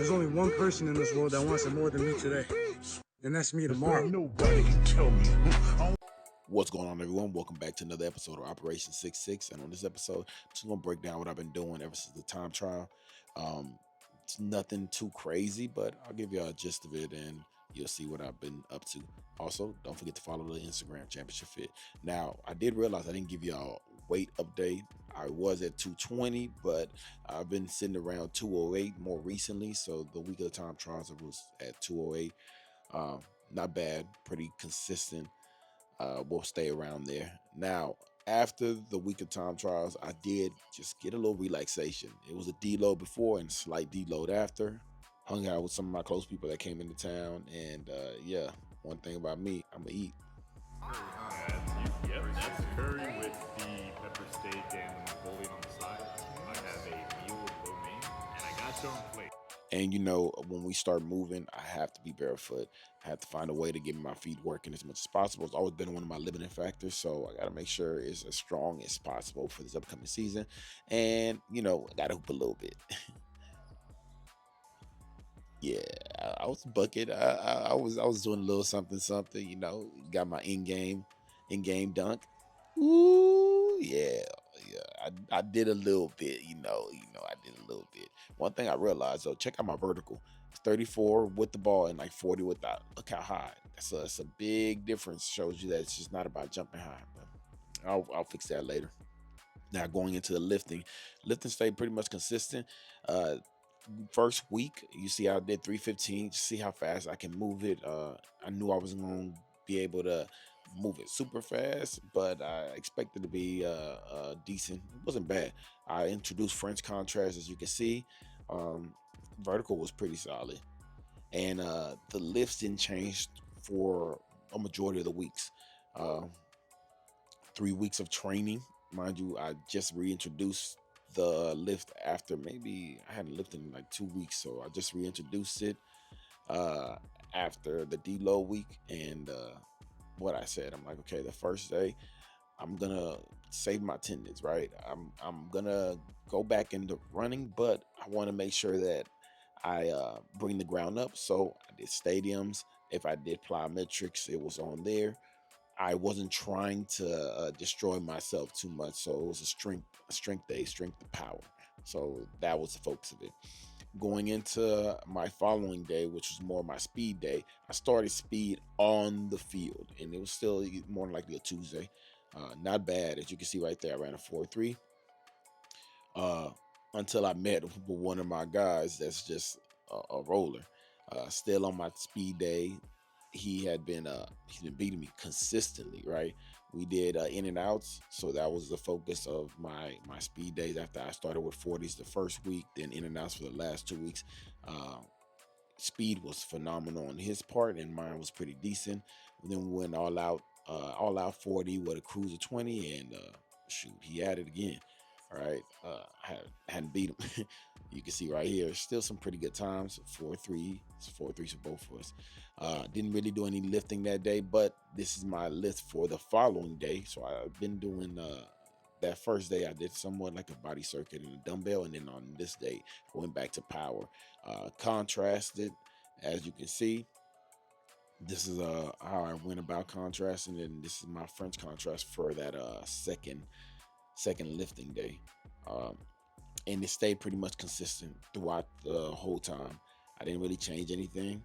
There's only one person in this world that wants it more than me today, and that's me tomorrow. Nobody can tell me. What's going on, everyone? Welcome back to another episode of Operation 66. And on this episode, I'm just going to break down what I've been doing ever since the time trial. It's nothing too crazy, but I'll give you a gist of it and you'll see what I've been up to. Also, don't forget to follow the Instagram Championship Fit. Now, I did realize I didn't give you a weight update. I was at 220, but I've been sitting around 208 more recently. So the week of the time trials, I was at 208. Not bad, pretty consistent. We'll stay around there. Now, after the week of time trials, I did just get a little relaxation. It was a deload before and slight deload after. Hung out with some of my close people that came into town, and yeah, one thing about me, I'm gonna eat. Yep, that's curry with the pepper steak and the Mongolian on the side. I have a meal with lo mein, and I got your own plate. And you know, when we start moving, I have to be barefoot. I have to find a way to get my feet working as much as possible. It's always been one of my limiting factors, so I got to make sure it's as strong as possible for this upcoming season. And you know, I got to hoop a little bit. Yeah, I was a bucket. I was doing a little something. You know, got my in game dunk. Ooh, yeah. I did a little bit. I did a little bit. One thing I realized though, check out my vertical. It's 34 with the ball and like 40 without. Look how high. That's a big difference. Shows you that it's just not about jumping high. But I'll fix that later. Now going into the lifting stayed pretty much consistent. Uh, First week, you see I did 315. See how fast I can move it. I knew I was going to be able to move it super fast, but I expected to be decent. It wasn't bad. I introduced French contrast, as you can see. Vertical was pretty solid, and the lifts didn't change for a majority of the weeks. Uh, 3 weeks of training, mind you. I just reintroduced the lift after maybe I hadn't lifted in like 2 weeks, so I just reintroduced it uh, after the deload week. And what I said, I'm like, okay, the first day I'm gonna save my tendons, right? I'm gonna go back into running, but I want to make sure that I bring the ground up. So I did stadiums. If I did plyometrics, it was on there. I wasn't trying to destroy myself too much, so it was a strength day, strength to power. So that was the focus of it. Going into my following day, which was more my speed day, I started speed on the field, and it was still more than likely a Tuesday. Not bad, as you can see right there. I ran a 4.3 until I met with one of my guys that's just a roller. Still on my speed day, he's been beating me consistently, right? We did in and outs, so that was the focus of my speed days. After I started with 40s the first week, then in and outs for the last 2 weeks. Speed was phenomenal on his part, and mine was pretty decent. And then we went all out 40 with a cruiser 20, and shoot, he had it again. All right, hadn't beat him. You can see right here, still some pretty good times. 4.3, it's 4.3 for both of us. Didn't really do any lifting that day, but this is my lift for the following day. So I've been doing that first day I did somewhat like a body circuit and a dumbbell, and then on this day I went back to power. Contrasted, as you can see. This is how I went about contrasting, and this is my French contrast for that second lifting day. Um, and it stayed pretty much consistent throughout the whole time. I didn't really change anything.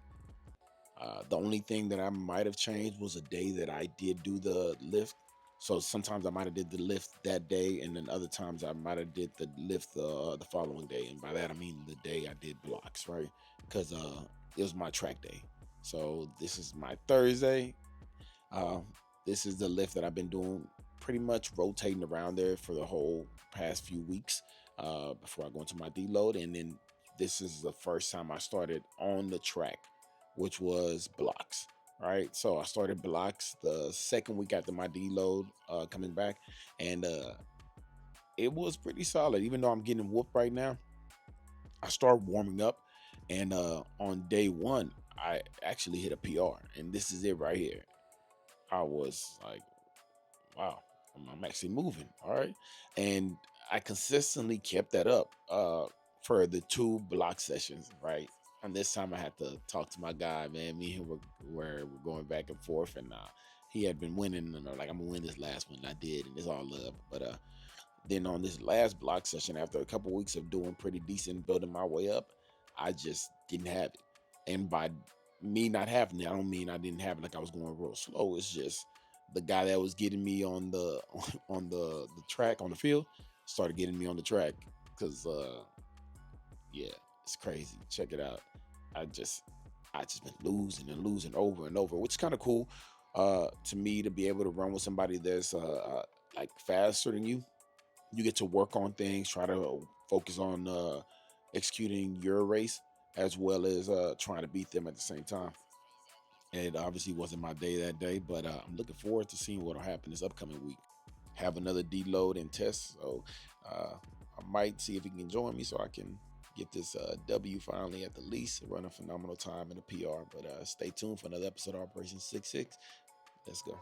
The only thing that I might have changed was a day that I did do the lift. So sometimes I might have did the lift that day, and then other times I might have did the lift the following day. And by that I mean the day I did blocks, right? Because it was my track day. So this is my Thursday. Uh, this is the lift that I've been doing, pretty much rotating around there for the whole past few weeks before I go into my deload. And then this is the first time I started on the track, which was blocks. Right, so I started blocks the second week after my deload coming back, and it was pretty solid. Even though I'm getting whooped right now, I started warming up, and on day one, I actually hit a PR, and this is it right here. I was like, wow, I'm actually moving. All right. And I consistently kept that up for the 2 block sessions, right? And this time I had to talk to my guy, man. Me and him were going back and forth, and he had been winning, and like, I'm gonna win this last one. And I did, and it's all love. But then on this last block session, after a couple weeks of doing pretty decent, building my way up, I just didn't have it. And by me not having it, I don't mean I didn't have it like I was going real slow. It's just the guy that was getting me on the on the track on the field started getting me on the track because yeah, it's crazy. Check it out. I just I just been losing and losing over and over, which is kind of cool to me to be able to run with somebody that's like faster than you. You get to work on things, try to focus on executing your race as well as trying to beat them at the same time. And it obviously wasn't my day that day, but I'm looking forward to seeing what'll happen this upcoming week. Have another deload and test, so I might see if he can join me so I can get this W finally at the least, run a phenomenal time in the PR. But stay tuned for another episode of Operation 66. Let's go.